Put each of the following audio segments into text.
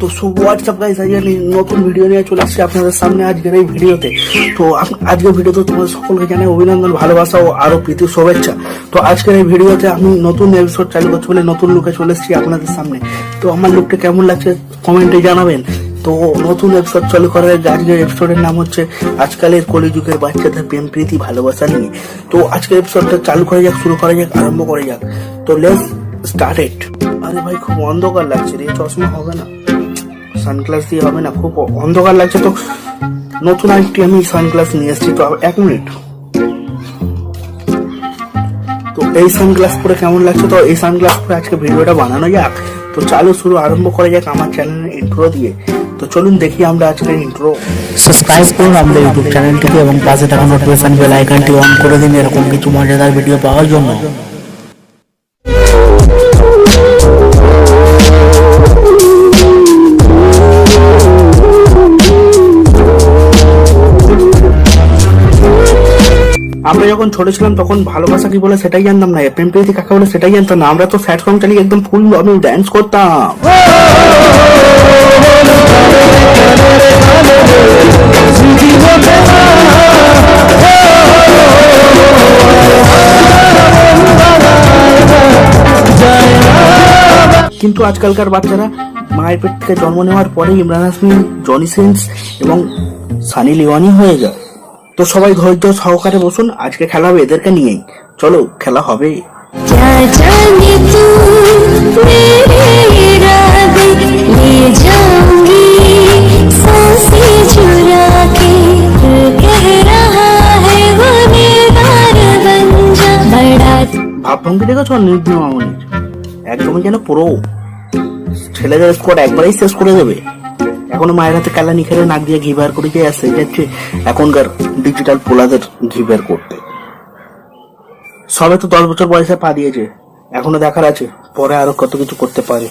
তো WhatsApp guys, আজকে আমি নতুন ভিডিও নিয়ে চলে আসছি আপনাদের সামনে আজকের এই ভিডিওতে। তো আজকের ভিডিওতে তোমাদের সকলকে জানাই অভিনন্দন, ভালোবাসা ও আরো প্রীতি শুভেচ্ছা। তো আজকের এই ভিডিওতে আমি নতুন এপিসোড চালু করছি বলে নতুন লুকে চলে এসেছি আপনাদের সামনে। তো আমার লুকটা কেমন লাগছে কমেন্টে জানাবেন। তো নতুন এপিসোড চালু করার আজকের এপিসোডের নাম হচ্ছে আজকালের কলিযুগের বাচ্চাদের প্রেম প্রীতি ভালোবাসা নিয়ে। তো আজকের এপিসোডটা চালু করা যাক, শুরু করা যাক, আরম্ভ করা যাক। তো লেটস স্টার্ট ইট। আরে ভাই খুব অন্ধকার লাগছে রে, চশমা হবে না, সানগ্লাস দিয়ে হবে না, খুব অন্ধকার লাগছে। তো নতুন আরেকটি আমি সানগ্লাস নিয়ে এসেছি। তো 1 মিনিট। তো এই সানগ্লাস পরে কেমন লাগছে, তো এই সানগ্লাস পরে আজকে ভিডিওটা বানানো যাক। তো চালু শুরু আরম্ভ করা যাক আমার চ্যানেলের ইন্ট্রো দিয়ে। তো চলুন দেখি আমরা আজকের ইন্ট্রো। সাবস্ক্রাইব করুন আমাদের ইউটিউব চ্যানেলটিকে এবং পাশে থাকা নোটিফিকেশন বেল আইকনটি অন করে দিন এরকম কিছু মজাদার ভিডিও পাওয়ার জন্য। আমরা যখন ছোট ছিলাম তখন ভালোবাসা কি বলে সেটাই জানতাম না, প্রেম প্রীতি কাকে বলে সেটাই জানতাম না। আমরা তো স্যাড সং চালিয়ে একদম ফুল আমি ড্যান্স করতাম। কিন্তু আজকালকার বাচ্চারা মায়ের পেট থেকে জন্ম নেওয়ার পরে ইমরান হাসমি, জনি সিন্স এবং সানি লিওনি হয়ে যায়। তো সবাই ধৈর্য সহকারে বসুন, আজকে খেলা হবে এদেরকে নিয়েই। চলো খেলা হবে। ভাবভঙ্গি দেখেছো নির্ভীম মামনির, একদমই যেন পুরো ছেলেদের স্কোয়াড একবারেই শেষ করে দেবে। এখনো মায়ের হাতে কালা নিখেরে নাক দিয়ে ঘি বের করে আসছে যাচ্ছে এখনকার ডিজিটাল পোলাদের ঘি বের করতে। সবে তো 10 বছর বয়সে পা দিয়েছে, এখনো দেখার আছে পরে আরো কত কিছু করতে পারে।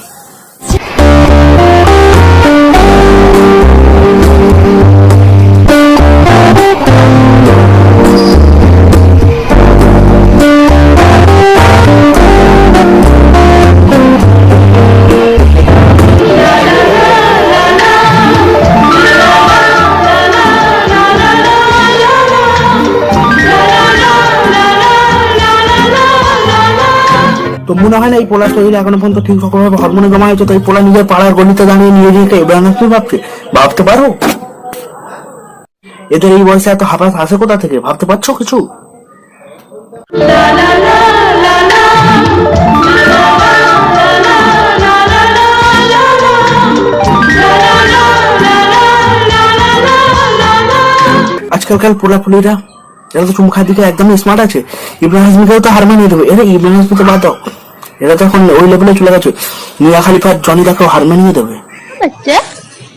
তো মনে হয় না এই পোলা শরীরে এখনো পর্যন্ত ঠিক রকমভাবে হরমোনে জমা হয়েছে। তো এই পোলা নিজের পাড়ার গলিতে দাঁড়িয়ে নিজেকে ইমরান হাসমি ভাবতে পারো? এদের এই বয়সে এত হাফাস আসে কোথা থেকে, ভাবতে পারছো কিছু? আজকালকার পোলাপুলিরা এরা তো চুমখার দিকে একদম স্মার্ট আছে। ইমরান হাসমিকেও তো হার মানিয়ে দেবে। এরা ইমরান হাসমি তো বাদ দাও, এরা তো এখন ওই লেভেলে চলে গেছে। মিয়া খালিফার জনি দাকেও হার মানিয়ে দেবে। बच्चा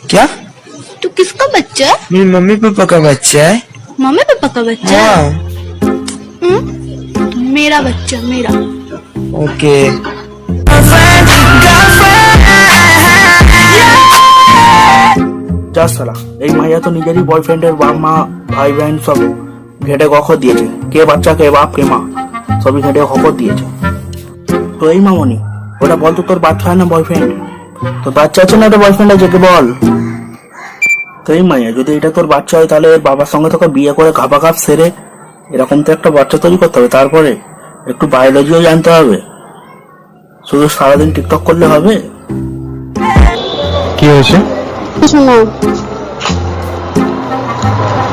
क्या? तू किसका बच्चा है? मेरी मम्मी पापा का बच्चा है। मम्मी पापा का बच्चा है? मेरा बच्चा मेरा। ओके। যা সালা, এই মাইয়া তো নিজেরই বয়ফ্রেন্ডের বাপ মা ভাই বোন সব ঘেটে গখর দিয়েছে। কে বাচ্চা কে বাপ কে মা সবই ঘেটে গখর দিয়েছে। তো এই মামনি ওটা বলতো তোর বাচ্চা হয় না বয়ফ্রেন্ড? তোর বাচ্চা আছে না ওটা বয়ফ্রেন্ড আছে কে বল? তো এই মাইয়া যদি এটা তোর বাচ্চা হয় তাহলে বাবার সঙ্গে তোকে বিয়ে করে ঘাপা ঘাপ সেরে এরকম তো একটা বাচ্চা তৈরি করতে হবে। তারপরে একটু বায়োলজিও জানতে হবে, শুধু সারাদিন টিকটক করলে হবে? কি হয়েছে? শোনা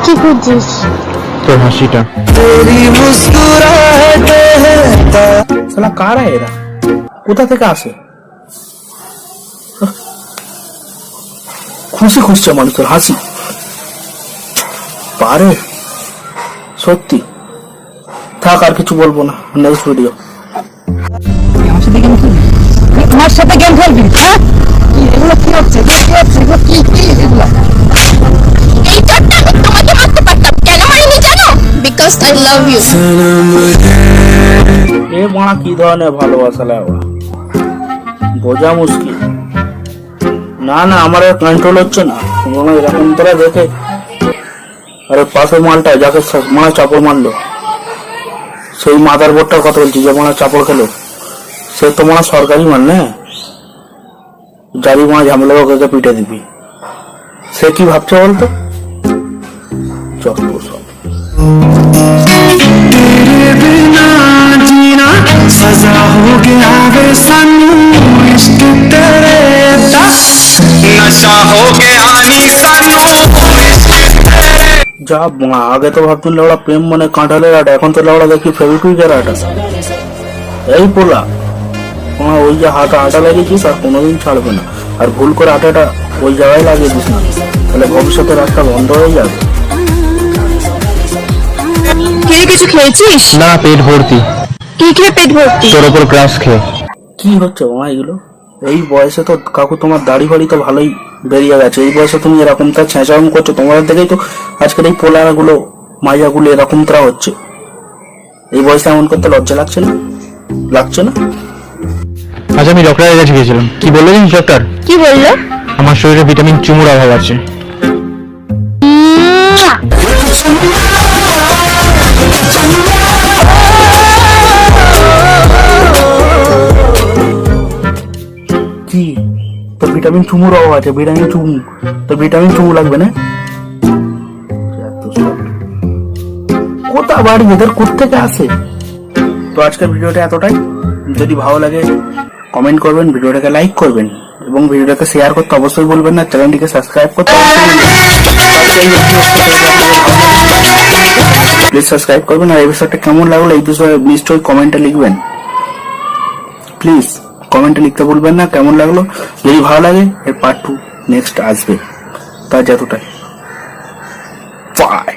কি করছিস? তোর হাসিটা। শালা কারা এরা, কোথা থেকে আসে? খুশি খুঁজছে মানুষের হাসি পারে সত্যি। থাক আর কিছু বলবো না, নেক্সট ভিডিও। তোমার সাথে গেম খেলবি? হ্যাঁ, এগুলো কি হচ্ছে? এগুলো কি এগুলো? Because I love you. এ মারা কি ধরনের ভালোবাসা লাগা বোঝা মুশকিল। না না আমার কন্ট্রোল হচ্ছে না। এরকম তোরা দেখে আরে পাশের মালটা যাকে মারা চাপড় মারলো সেই মাদার বোর্ডটার কথা বলছি, যে মারা চাপড় খেলো সে তো মারা সরকারি মাল না। জারি মা ঝামেলা ওকে পিঠে দিবি। সে কি ভাবছে বলতো? চল সব सजा हो गया वे सानू इश्क तेरे दा नशा हो गया नी सानू इश्क तेरे যা মা, আগে তো ভাবতেন লেওড়া প্রেম মানে কাঁঠালের আটা, এখন তো লেওড়া দেখি ফেভিকুইকের আটা। এই পোলা, ওই যে হাতে আটা লাগিয়েছিস আর কোনোদিন ছাড়বে না, আর ভুল করে আটাটা ওই জায়গায় লাগিয়ে দিস না, তাহলে ভবিষ্যতের রাস্তা বন্ধ হয়ে যাবে। কিরে কিছু খেয়েছিস? না, পেট ভর্তি। কি খেয়ে পেট ভর্তি? তোর ওপর ক্রাশ খেয়ে। কি হচ্ছে মা এগুলো? এই বয়সে তো কাকু তোমার দাড়ি ফাড়ি তো ভালোই বেরিয়ে গেছে, এই বয়সে তুমি এরকম তার ছেঁচাম করছো, তোমাদের দেখেই তো আজকের এই পোলাগুলো মাইয়াগুলো এরকম তারা হচ্ছে। এই বয়সে এমন করতে লজ্জা লাগছে না? লাগছে না? আচ্ছা, আমি ডক্টরের কাছে গিয়েছিলাম। কি বললো জানিস ডক্টর? কি বললো? আমার শরীরে ভিটামিন চুমুর অভাব আছে। কি তোর ভিটামিন চুমুর অভাব আছে? ভিটামিন চুমু, তোর ভিটামিন চুমু লাগবে না? কোথা বাড়ি এদের কোত্থেকে আসে? তো আজকের ভিডিওটা এতটাই। যদি ভালো লাগে কমেন্ট করবেন, ভিডিওটাকে লাইক করবেন এবং ভিডিওটাকে শেয়ার করতে অবশ্যই বলবেন না, চ্যানেলটিকে সাবস্ক্রাইব করতে প্লিজ সাবস্ক্রাইব করবেন। আর এই বিষয়টা কেমন লাগলো এই বিষয়ে নিশ্চয়ই কমেন্টে লিখবেন। প্লিজ কমেন্টে লিখতে ভুলবেন না কেমন লাগলো। যদি ভালো লাগে এর পার্ট 2 নেক্সট আসবে। তা যতটাই বাই।